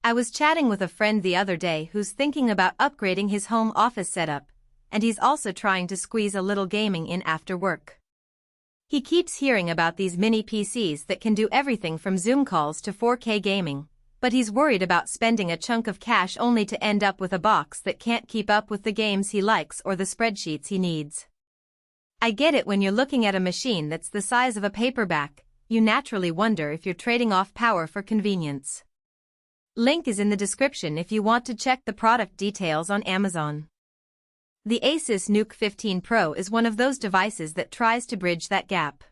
I was chatting with a friend the other day who's thinking about upgrading his home office setup, and he's also trying to squeeze a little gaming in after work. He keeps hearing about these mini PCs that can do everything from Zoom calls to 4K gaming, but he's worried about spending a chunk of cash only to end up with a box that can't keep up with the games he likes or the spreadsheets he needs. I get it. When you're looking at a machine that's the size of a paperback, you naturally wonder if you're trading off power for convenience. Link is in the description if you want to check the product details on Amazon. The ASUS NUC 15 Pro is one of those devices that tries to bridge that gap.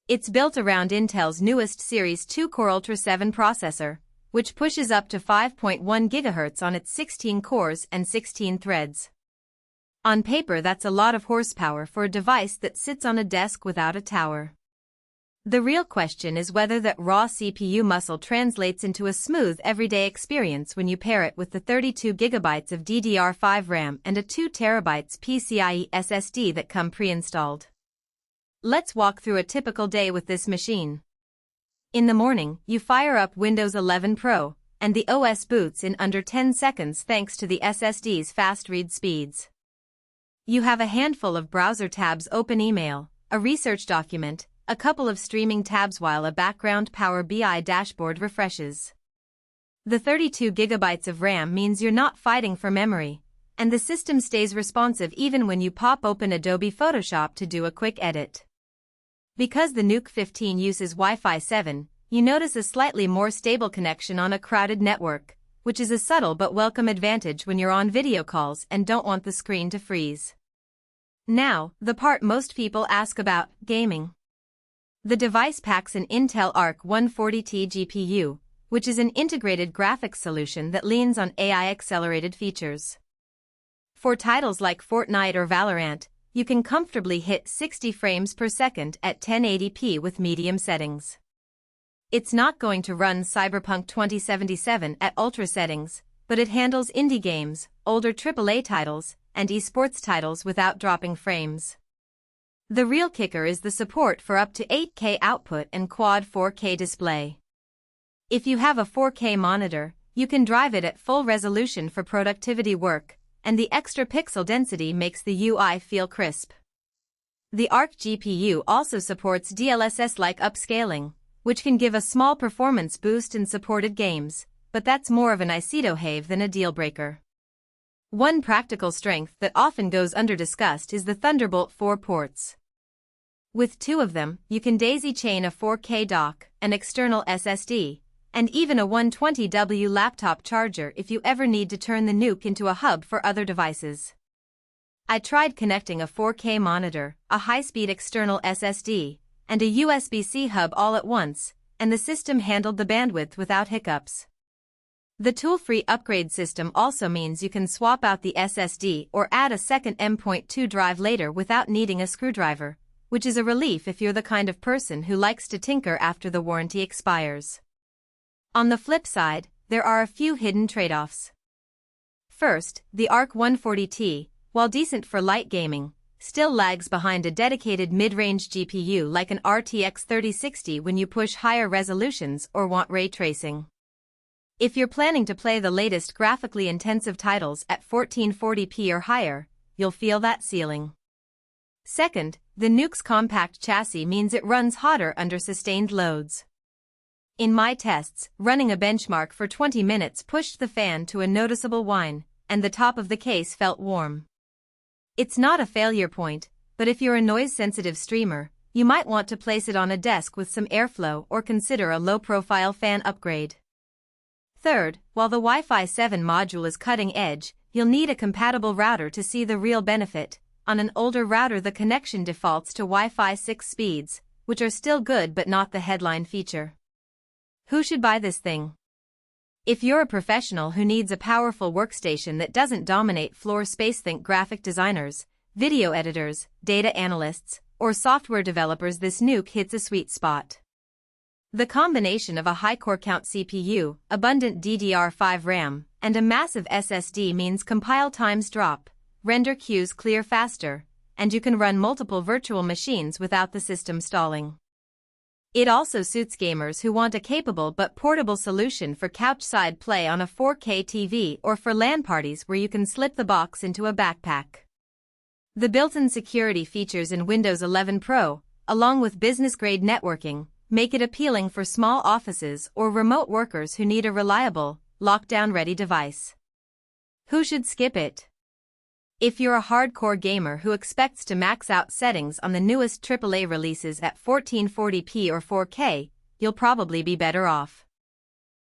It's built around Intel's newest Series 2 Core Ultra 7 processor, which pushes up to 5.1 GHz on its 16 cores and 16 threads. On paper, that's a lot of horsepower for a device that sits on a desk without a tower. The real question is whether that raw CPU muscle translates into a smooth everyday experience when you pair it with the 32 GB of DDR5 RAM and a 2 TB PCIe SSD that come pre-installed. Let's walk through a typical day with this machine. In the morning, you fire up Windows 11 Pro, and the OS boots in under 10 seconds thanks to the SSD's fast read speeds. You have a handful of browser tabs open: email, a research document, a couple of streaming tabs while a background Power BI dashboard refreshes. The 32 GB of RAM means you're not fighting for memory, and the system stays responsive even when you pop open Adobe Photoshop to do a quick edit. Because the NUC 15 uses Wi-Fi 7, you notice a slightly more stable connection on a crowded network, which is a subtle but welcome advantage when you're on video calls and don't want the screen to freeze. Now, the part most people ask about: gaming. The device packs an Intel Arc 140T GPU, which is an integrated graphics solution that leans on AI-accelerated features. For titles like Fortnite or Valorant, you can comfortably hit 60 frames per second at 1080p with medium settings. It's not going to run Cyberpunk 2077 at ultra settings, but it handles indie games, older AAA titles, and esports titles without dropping frames. The real kicker is the support for up to 8K output and quad 4K display. If you have a 4K monitor, you can drive it at full resolution for productivity work, and the extra pixel density makes the UI feel crisp. The Arc GPU also supports DLSS-like upscaling, which can give a small performance boost in supported games, but that's more of an nice-to-have than a deal-breaker. One practical strength that often goes under-discussed is the Thunderbolt 4 ports. With 2 of them, you can daisy-chain a 4K dock, an external SSD, and even a 120W laptop charger if you ever need to turn the NUC into a hub for other devices. I tried connecting a 4K monitor, a high-speed external SSD, and a USB-C hub all at once, and the system handled the bandwidth without hiccups. The tool-free upgrade system also means you can swap out the SSD or add a second M.2 drive later without needing a screwdriver, which is a relief if you're the kind of person who likes to tinker after the warranty expires. On the flip side, there are a few hidden trade-offs. First, the Arc 140T, while decent for light gaming, still lags behind a dedicated mid-range GPU like an RTX 3060 when you push higher resolutions or want ray tracing. If you're planning to play the latest graphically intensive titles at 1440p or higher, you'll feel that ceiling. Second, the NUC's compact chassis means it runs hotter under sustained loads. In my tests, running a benchmark for 20 minutes pushed the fan to a noticeable whine, and the top of the case felt warm. It's not a failure point, but if you're a noise-sensitive streamer, you might want to place it on a desk with some airflow or consider a low-profile fan upgrade. Third, while the Wi-Fi 7 module is cutting edge, you'll need a compatible router to see the real benefit. On an older router, the connection defaults to Wi-Fi 6 speeds, which are still good but not the headline feature. Who should buy this thing? If you're a professional who needs a powerful workstation that doesn't dominate floor space, think graphic designers, video editors, data analysts, or software developers, this NUC hits a sweet spot. The combination of a high core count CPU, abundant DDR5 RAM, and a massive SSD means compile times drop, render queues clear faster, and you can run multiple virtual machines without the system stalling. It also suits gamers who want a capable but portable solution for couch-side play on a 4K TV or for LAN parties where you can slip the box into a backpack. The built-in security features in Windows 11 Pro, along with business-grade networking, make it appealing for small offices or remote workers who need a reliable, lockdown-ready device. Who should skip it? If you're a hardcore gamer who expects to max out settings on the newest AAA releases at 1440p or 4K, you'll probably be better off.